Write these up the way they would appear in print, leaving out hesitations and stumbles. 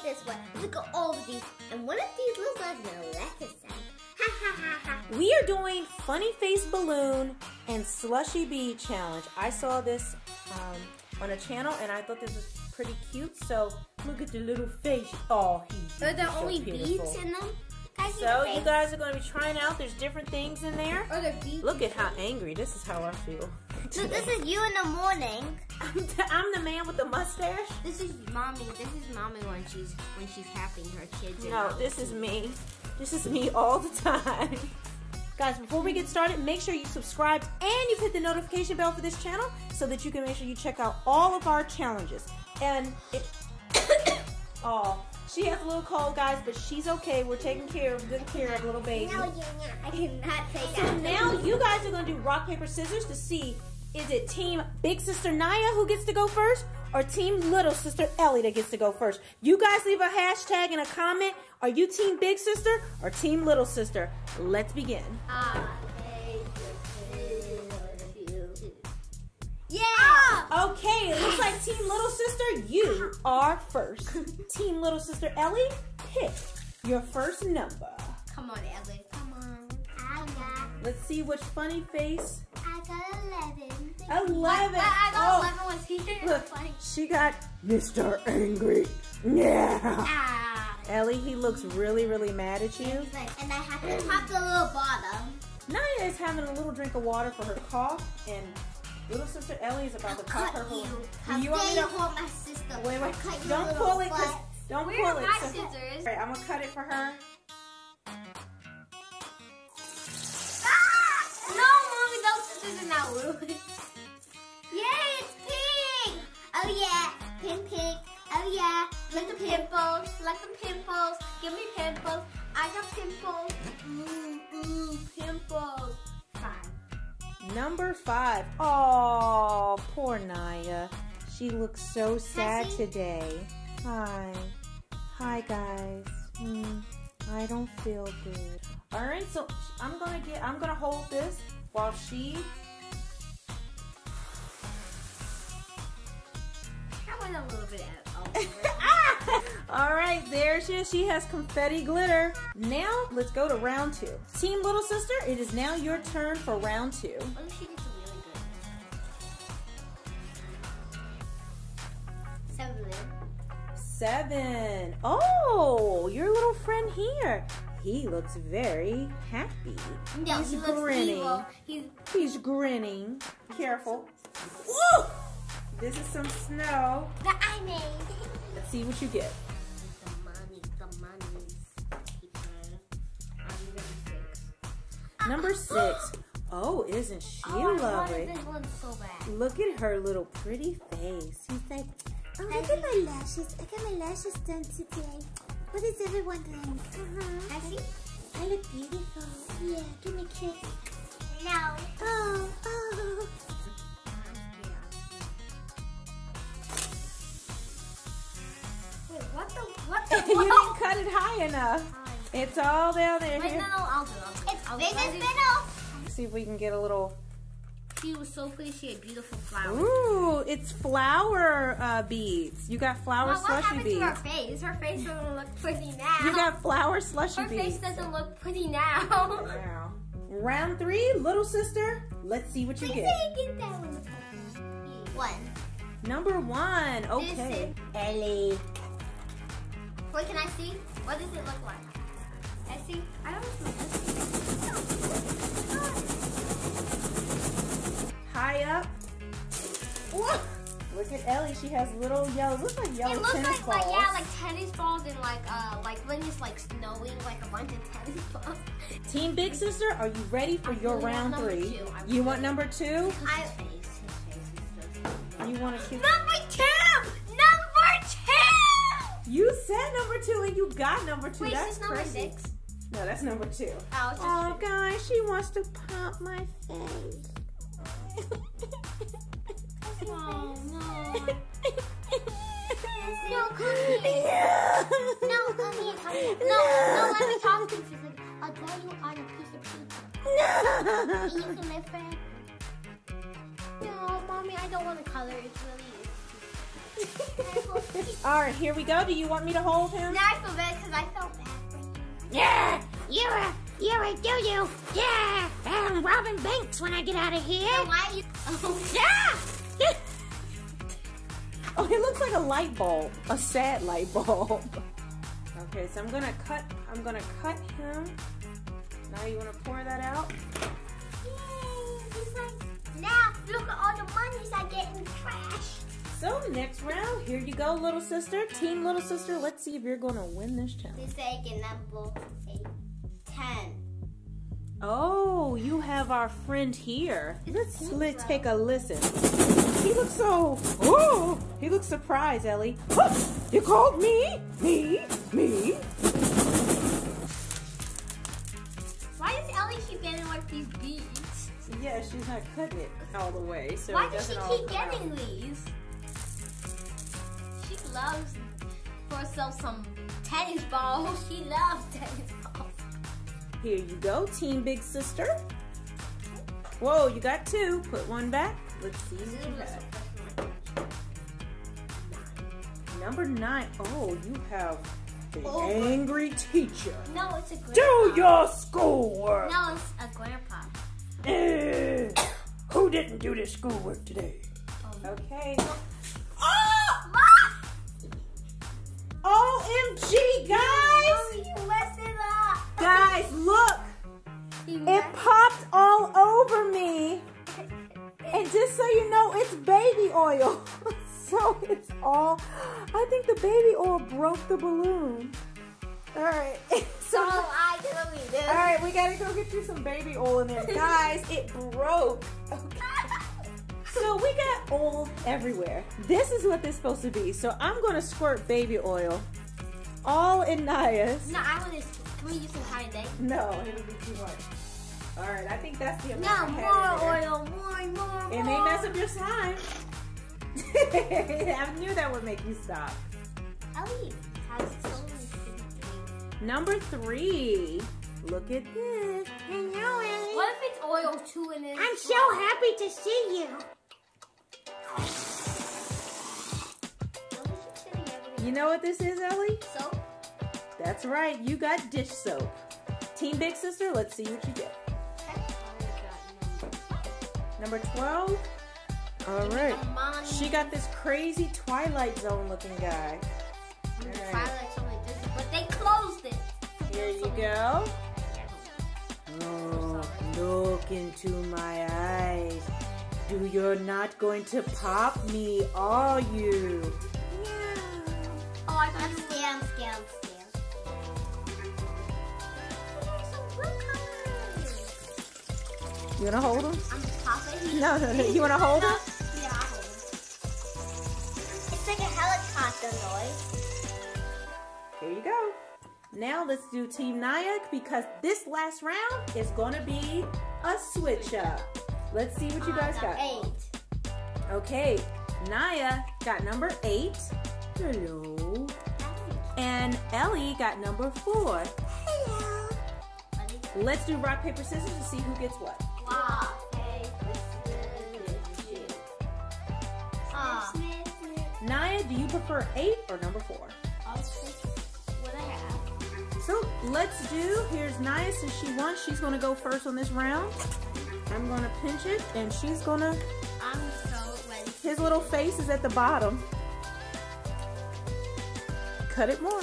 this one. Look at all of these. And one of these little guys is gonna let us out. Ha ha ha ha. We are doing funny face balloon and slushy bead challenge. I saw this on a channel and I thought this was pretty cute. So look at the little face. Oh, Are there only beads in them? So you guys are going to be trying out. There's different things in there. Are there beads? Look at how angry. This is how I feel. So this is you in the morning. I'm the man with the mustache. This is mommy. This is mommy when she's happy her kids. No, this is me. This is me all the time. Guys, before we get started, make sure you subscribe and you've hit the notification bell for this channel so that you can make sure you check out all of our challenges. And oh, she has a little cold, guys, but she's okay. We're taking good care of little baby. No, you're not. I cannot take So now you guys are going to do rock, paper, scissors to see, is it Team Big Sister Naya who gets to go first or Team Little Sister Ellie that gets to go first? You guys leave a hashtag and a comment. Are you Team Big Sister or Team Little Sister? Let's begin. Yeah! Okay, it looks like Team Little Sister, you are first. Team Little Sister Ellie, pick your first number. Come on, Ellie. Come on. I got. Let's see which funny face. I got 11. 11. I got 11 was here. Look, she got Mr. Angry. Yeah. Ah. Ellie, he looks really, really mad at you. And I have to pop the little bottom. Naya is having a little drink of water for her cough, and Little Sister Ellie is about to pop her balloon. You want me to hold my sister? Wait, don't pull it. Don't pull it. Where are my scissors? Alright, I'm gonna cut it for her. Ah! No, mommy, those scissors are not ruined. Yay, it's pink! Oh yeah, pink. Oh yeah, look the pimples. Look the pimples. Give me pimples. I got pimples. Ooh, pimples. 5. Number 5. Oh, poor Naya. She looks so sad today. Hi guys. I don't feel good. All right, so I'm gonna hold this while she. How about a little bit All right, there she is. She has confetti glitter. Now let's go to round 2. Team Little Sister, it is now your turn for round 2. What if she gets really good? 7. Oh, your little friend here. He looks very happy. No, He's he looks grinning. evil. He's grinning. Careful. Woo! This is some snow. That I made. Let's see what you get. The money. Number 6. Oh, isn't she lovely? This one's so bad. Look at her little pretty face. She's like, oh, look at my lashes. I got my lashes done today. What does everyone think? Kacie? I look beautiful. Yeah, give me a kiss. No. Oh. Wait, what the? you didn't cut it high enough. It's all down there. Wait, Here. no, I'll do it. It's big as middle. See if we can get a little. She was so pretty. She had beautiful flowers. Ooh, it's flower beads. You got flower What slushy happened beads. to her face? Her face doesn't look pretty now. You got flower slushy Her beads. face doesn't look pretty now. Wow. Round 3, Little Sister. Let's see what you get. Get that one. 1. Number 1. Okay. Ellie. Wait, can I see? What does it look like? I see. I don't know. High up. Whoa. Look at Ellie. She has little yellow. Looks like yellow It looks tennis like balls. yeah, like tennis balls and like when it's like snowing, like a bunch of tennis balls. Team Big Sister, are you ready for your really round want number 3? 2. You want number 2? His face is so You want to keep. Number 2! Number 2! You said number 2 and you got number 2. Wait, That's is this number crazy. 6? No, that's number 2. Oh, it's just Oh, guys, she wants to pop my face. Oh, no. No, come here. Yeah. No, come here. No, let me talk to you. She's like, I'll draw you on a piece of paper. No. And you can live forever. No, Mommy, I don't want to color. It's really All right, here we go. Do you want me to hold him? Now I feel bad because I felt bad for you. Yeah, you're a do-you. Yeah, I'm robbing banks when I get out of here. So why are you... Yeah. Oh, he looks like a light bulb, a sad light bulb. Okay, so I'm gonna cut him. Now you wanna pour that out? Yay, he's like, now look at all the monies I get in trash. So next round, here you go, little sister. Team little sister, let's see if you're gonna win this challenge. This egg number 10. Oh, you have our friend here. Let's take a listen. He looks he looks surprised, Ellie. Oh, you called me? Me? Why does Ellie keep getting like these beads? Yeah, she's not cutting it all the way. So Why it does she doesn't all keep come out. getting these? She loves for herself some tennis balls. She loves tennis balls. Here you go, Team Big Sister. Whoa, you got 2. Put one back. Let's see what you have. Number 9. Oh, you have the angry teacher. No, it's a grandpa. Do your schoolwork. No, it's a grandpa. Who didn't do their schoolwork today? Okay. Oh! OMG, guys! You messed it up. Guys, look! It popped all over me. And just so you know, it's baby oil. So it's all, I think the baby oil broke the balloon. All right. So I didn't read this. All right, we gotta go get you some baby oil in there. Guys, it broke. Okay. So we got oil everywhere. This is what this is supposed to be. So I'm gonna squirt baby oil all in Naya's. No, I want to. Can we use some kind of day? No, it'll be too much. All right, I think that's the amount. No, I more had in there. oil, more. It may mess up your slime. I knew that would make you stop. Ellie has so many things. Number 3. Look at this. Hello, Ellie. What if it's oil too in it? I'm so happy to see you. You know what this is, Ellie? Soap? That's right. You got dish soap. Team Big Sister, let's see what you get. Number 12. All right. She got this crazy Twilight Zone looking guy. All right. Twilight Zone, but they closed it. Here you go. Oh, look into my eyes. You're not going to pop me, are you? No. Oh, I got I'm scared. You wanna hold him? I'm popping. No. You wanna hold him? Yeah, I'll hold him. It's like a helicopter noise. Here you go. Now let's do Team Naya because this last round is gonna be a switch up. Let's see what you guys got. 8. Okay, Naya got number 8. Hello. And Ellie got number 4. Hello. Let's do rock, paper, scissors to see who gets what. Wow. Naya, do you prefer 8 or number 4? I'll switch what I have. So let's do, here's Naya, since she won, she's gonna go first on this round. I'm gonna pinch it and she's gonna, I'm so ready. his little face is at the bottom. Cut it more.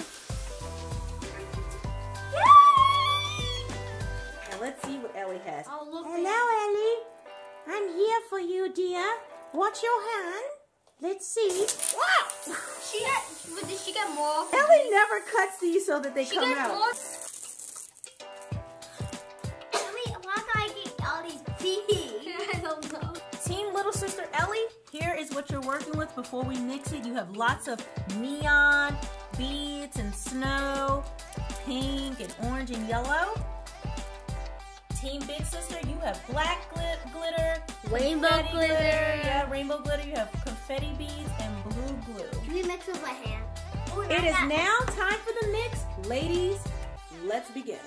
Now let's see what Ellie has. Oh, look. Hello, Ellie. I'm here for you, dear. Watch your hand. Let's see. Wow! Did she get more? Ellie never cuts these so that they She come got out. more. Why can't I get all these teeth? I don't know. Team Little Sister Ellie, here is what you're working with before we mix it. You have lots of neon, beads, and snow, pink, and orange, and yellow. Team Big Sister, you have black glitter, Rainbow confetti glitter. Yeah, rainbow glitter. You have confetti beads and blue glue. Can we mix with my hand? Ooh, It is now time for the mix. Ladies, let's begin.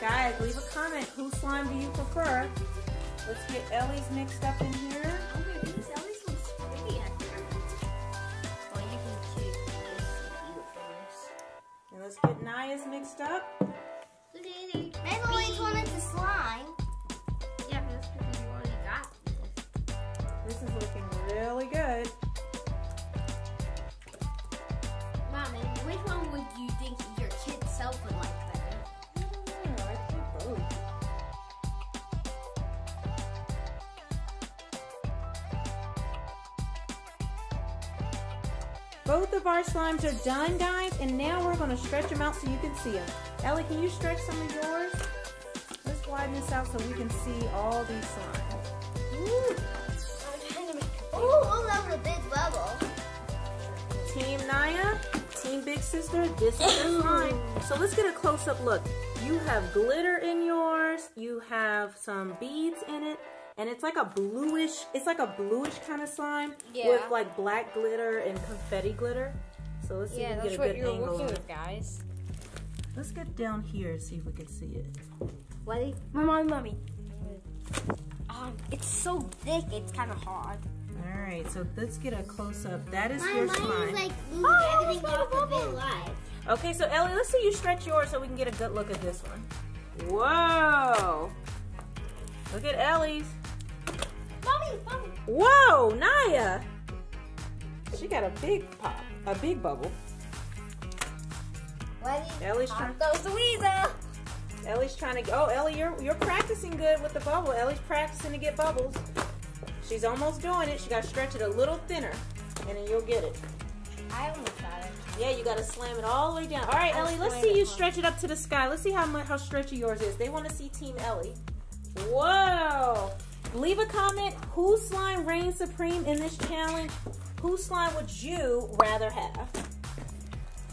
Guys, leave a comment. Whose slime do you prefer? Let's get Ellie's mixed up in here. Oh my goodness, Ellie's looks pretty at first. Well, you can choose this beautifulness. And let's get Naya's mixed up. Maybe always wanted to slime. Yeah, but that's because you already got this. This is looking really good. Mommy, which one would you think your kid self would like better? I don't know. I think both. Both of our slimes are done, guys, and now we're going to stretch them out so you can see them. Ellie, can you stretch some of yours? Let's widen this out so we can see all these slimes. Ooh. I'm trying to make oh, I love the big bubble. Team Naya, Team Big Sister, this is your slime. So let's get a close-up look. You have glitter in yours, you have some beads in it, and it's like a bluish kind of slime with like black glitter and confetti glitter. So let's see if we can get a good angle. With, guys. Let's get down here and see if we can see it. What? Mommy. It's so thick, it's kind of hard. All right, so let's get a close-up. That is your slime. Mine is like losing everything off the big live. Okay, so Ellie, let's see you stretch yours so we can get a good look at this one. Whoa! Look at Ellie's. Mommy. Whoa, Naya! She got a big pop, a big bubble. Ellie's trying. Goes the weasel. Ellie's trying to. Oh, Ellie, you're practicing good with the bubble. Ellie's practicing to get bubbles. She's almost doing it. She got to stretch it a little thinner, and then you'll get it. I almost got it. Yeah, you got to slam it all the way down. All right, Ellie, let's see you stretch it up to the sky. Let's see how stretchy yours is. They want to see Team Ellie. Whoa! Leave a comment. Whose slime reigns supreme in this challenge? Whose slime would you rather have?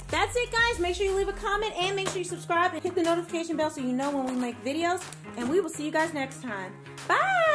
That's it, guys. Make sure you leave a comment and make sure you subscribe and hit the notification bell so you know when we make videos. And we will see you guys next time. Bye!